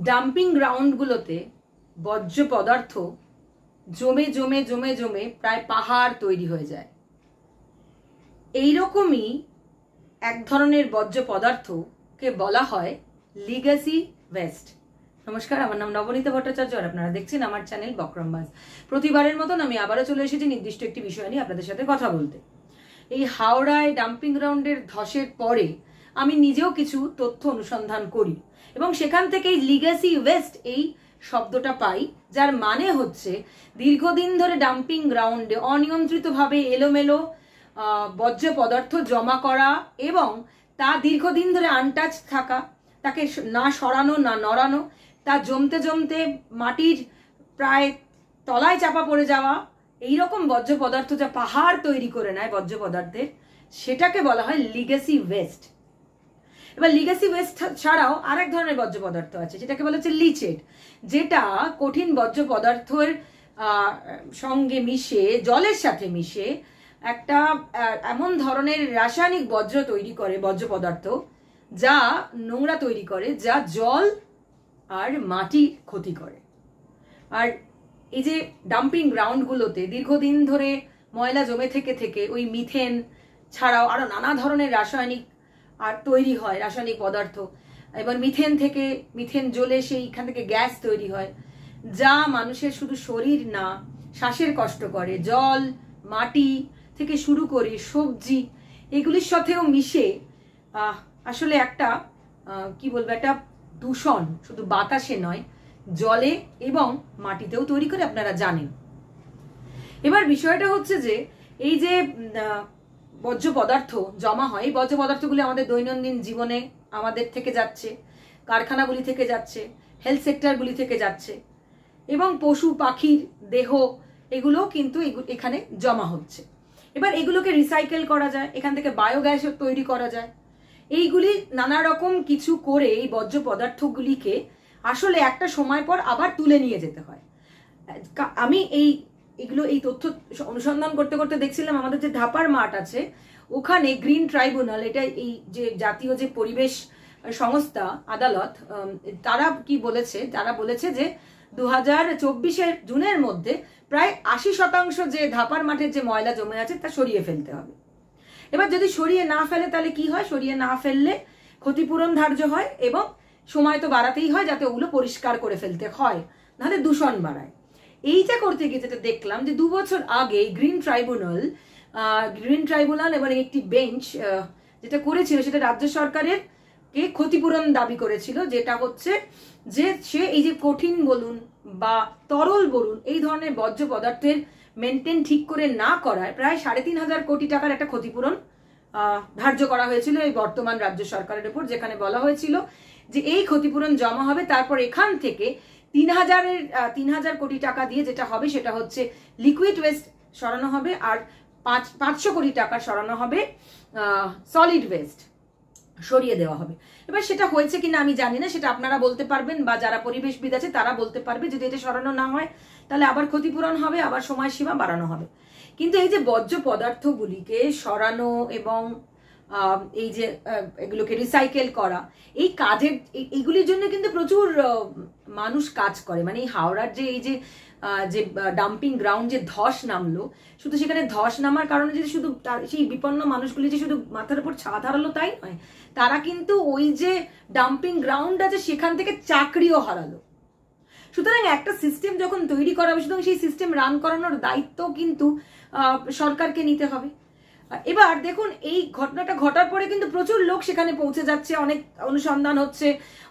Dumping গ্রাউন্ডগুলোতে বর্জ্য পদার্থ জমে জমে জমে জমে প্রায় পাহাড় তৈরি হয়ে যায়। এইরকমই এক ধরনের বর্জ্য পদার্থকে বলা হয় লিগ্যাসি ওয়েস্ট। নমস্কার, আমার নাম নবনীতা ভট্টাচার্য আর আপনারা দেখছেন আমার চ্যানেল বকরমবাজ। প্রতিবারের মতন আমি আবারও চলে এসেছি নির্দিষ্ট একটি বিষয় নিয়ে আপনাদের সাথে কথা বলতে। এই হাওড়ায় ডাম্পিং গ্রাউন্ডের ধসের পরে আমি নিজেও কিছু তথ্য অনুসন্ধান করি এবং সেখান থেকে এই লিগ্যাসি ওয়েস্ট এই শব্দটা পাই, যার মানে হচ্ছে দীর্ঘদিন ধরে ডাম্পিং গ্রাউন্ডে অনিয়ন্ত্রিতভাবে এলোমেলো বর্জ্য পদার্থ জমা করা এবং তা দীর্ঘদিন ধরে আনটাচ থাকা, তাকে না সরানো না নড়ানো, তা জমতে জমতে মাটির প্রায় তলায় চাপা পড়ে যাওয়া, এইরকম বর্জ্য পদার্থ যা পাহাড় তৈরি করে নেয় বর্জ্য পদার্থের, সেটাকে বলা হয় লিগ্যাসি ওয়েস্ট। এবার লিগ্যাসি ওয়েস্ট ছাড়াও আরেক ধরনের বর্জ্য পদার্থ আছে, যেটাকে বলা হচ্ছে লিচেট, যেটা কঠিন বর্জ্য পদার্থের সঙ্গে মিশে, জলের সাথে মিশে একটা এমন ধরনের রাসায়নিক বর্জ্য তৈরি করে, বর্জ্য পদার্থ যা নোংরা তৈরি করে, যা জল আর মাটি ক্ষতি করে। আর এই যে ডাম্পিং গ্রাউন্ডগুলোতে দীর্ঘদিন ধরে ময়লা জমে থেকে থেকে ওই মিথেন ছাড়াও আরো নানা ধরনের রাসায়নিক আর তৈরি হয়, রাসায়নিক পদার্থ। এবার মিথেন থেকে, মিথেন জ্বলে সেইখান থেকে গ্যাস তৈরি হয়, যা মানুষের শুধু শরীর না, শ্বাসের কষ্ট করে, জল মাটি থেকে শুরু করে সবজি এগুলির সাথেও মিশে আসলে একটা কি বলবো, একটা দূষণ শুধু বাতাসে নয়, জলে এবং মাটিতেও তৈরি করে, আপনারা জানেন। এবার বিষয়টা হচ্ছে যে এই যে বর্জ্য পদার্থ জমা হয়, এই বর্জ্য পদার্থগুলি আমাদের দৈনন্দিন জীবনে আমাদের থেকে যাচ্ছে, কারখানাগুলি থেকে যাচ্ছে, হেলথ সেক্টরগুলি থেকে যাচ্ছে এবং পশু পাখির দেহ এগুলোও কিন্তু এখানে জমা হচ্ছে। এবার এগুলোকে রিসাইকেল করা যায়, এখান থেকে বায়োগ্যাস তৈরি করা যায়। এইগুলি নানা রকম কিছু করে এই বর্জ্য পদার্থগুলিকে আসলে একটা সময় পর আবার তুলে নিয়ে যেতে হয়। আমি এই তথ্য অনুসন্ধান করতে করতে দেখছিলাম আমাদের যে ধাপার মাঠ আছে ওখানে গ্রিন ট্রাইব্যুনাল, এটা এই যে জাতীয় যে পরিবেশ সংস্থা আদালত, তারা কি বলেছে, তারা বলেছে যে 2024 জুনের মধ্যে প্রায় 80% যে ধাপার মাঠের যে ময়লা জমে আছে তা সরিয়ে ফেলতে হবে। এবার যদি সরিয়ে না ফেলে তাহলে কি হয়? সরিয়ে না ফেললে ক্ষতিপূরণ ধার্য হয় এবং সময় তো বাড়াতেই হয় যাতে ওগুলো পরিষ্কার করে ফেলতে হয়, নাহলে দূষণ বাড়ায়। এইটা করতে গিয়ে যেটা দেখলাম যে 2 বছর আগে গ্রিন ট্রাইব্যুনাল এবং একটি বেঞ্চ যেটা করেছিল সেটা রাজ্য সরকারের কে ক্ষতিপূরণ দাবি করেছিল, যেটা হচ্ছে যে সে এই যে কঠিন বলুন বা তরল বলুন এই ধরনের বর্জ্য পদার্থের মেনটেন ঠিক করে না করায় প্রায় 3,500 কোটি টাকার একটা ক্ষতিপূরণ ধার্য করা হয়েছিল এই বর্তমান রাজ্য সরকারের উপর, যেখানে বলা হয়েছিল যে এই ক্ষতিপূরণ জমা হবে, তারপর এখান থেকে 3,000 কোটি টাকা দিয়ে যেটা হবে সেটা হচ্ছে লিকুইড ওয়েস্ট সরানো হবে, আর 500 কোটি টাকা সরানো হবে সলিড ওয়েস্ট, সরিয়ে দেওয়া হবে। এবার সেটা হয়েছে কিনা আমি জানি না, সেটা আপনারা বলতে পারবেন বা যারা পরিবেশবিদ আছে তারা বলতে পারবে। যদি এটা সরানো না হয় তাহলে আবার ক্ষতিপূরণ হবে, আবার সময়সীমা বাড়ানো হবে। কিন্তু এই যে বর্জ্য পদার্থগুলিকে সরানো এবং এই যে এগুলোকে রিসাইকেল করা, এই কাজের এইগুলির জন্য কিন্তু প্রচুর মানুষ কাজ করে। মানে এই হাওড়ার যে এই যে ডাম্পিং গ্রাউন্ড যে ধস নামলো, শুধু সেখানে ধস নামার কারণে যে শুধু সেই বিপন্ন মানুষগুলি যে শুধু মাথার উপর ছাদ হারালো তাই নয়, তারা কিন্তু ওই যে ডাম্পিং গ্রাউন্ড আছে সেখান থেকে চাকরিও হারালো। সুতরাং একটা সিস্টেম যখন তৈরি করা হবে, সুতরাং সেই সিস্টেম রান করানোর দায়িত্ব কিন্তু সরকারকে নিতে হবে। এবার দেখুন, এই ঘটনাটা ঘটার পরে কিন্তু প্রচুর লোক সেখানে পৌঁছে যাচ্ছে, অনেক অনুসন্ধান হচ্ছে,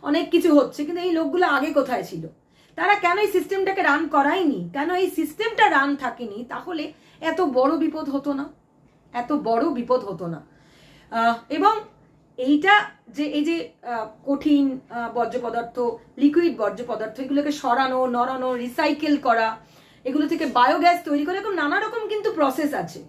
অনেক কিছু হচ্ছে, কিন্তু এই লোকগুলো আগে কোথায় ছিল? তারা কেন এই সিস্টেমটাকে রান করায়নি? কেন এই সিস্টেমটা রান থাকেনি? তাহলে এত বড় বিপদ হতো না, এত বড় বিপদ হতো না। এবং এইটা যে এই যে কঠিন বর্জ্য পদার্থ, লিকুইড বর্জ্য পদার্থ, এগুলোকে সরানো, নড়ানো, রিসাইকেল করা, এগুলো থেকে বায়োগ্যাস তৈরি করে, এরকম নানা রকম কিন্তু প্রসেস আছে।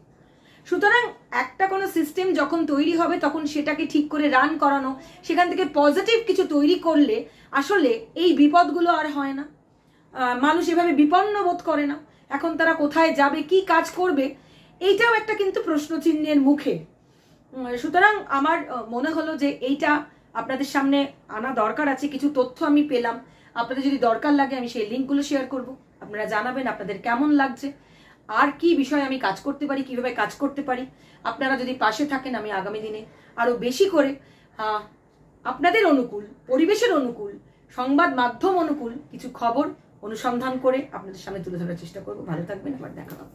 সুতরাং একটা কোনো সিস্টেম যখন তৈরি হবে তখন সেটাকে ঠিক করে রান করানো, সেখান থেকে পজিটিভ কিছু তৈরি করলে আসলে এই বিপদগুলো আর হয় না। মানুষ এভাবে বিপন্ন বোধ করে না। এখন তারা কোথায় যাবে, কি কাজ করবে, এইটাও একটা কিন্তু প্রশ্নচিহ্নের মুখে। সুতরাং আমার মনে হলো যে এইটা আপনাদের সামনে আনা দরকার আছে। কিছু তথ্য আমি পেলাম, আপনাদের যদি দরকার লাগে আমি সেই লিঙ্কগুলো শেয়ার করব, আপনারা জানাবেন আপনাদের কেমন লাগছে, আর কি বিষয়ে আমি কাজ করতে পারি, কিভাবে কাজ করতে পারি। আপনারা যদি পাশে থাকেন আমি আগামী দিনে আরো বেশি করে আপনাদের অনুকূল, পরিবেশের অনুকূল, সংবাদ মাধ্যম অনুকূল কিছু খবর অনুসন্ধান করে আপনাদের সামনে তুলে ধরার চেষ্টা করব। ভালো থাকবেন, আবার দেখা হবে।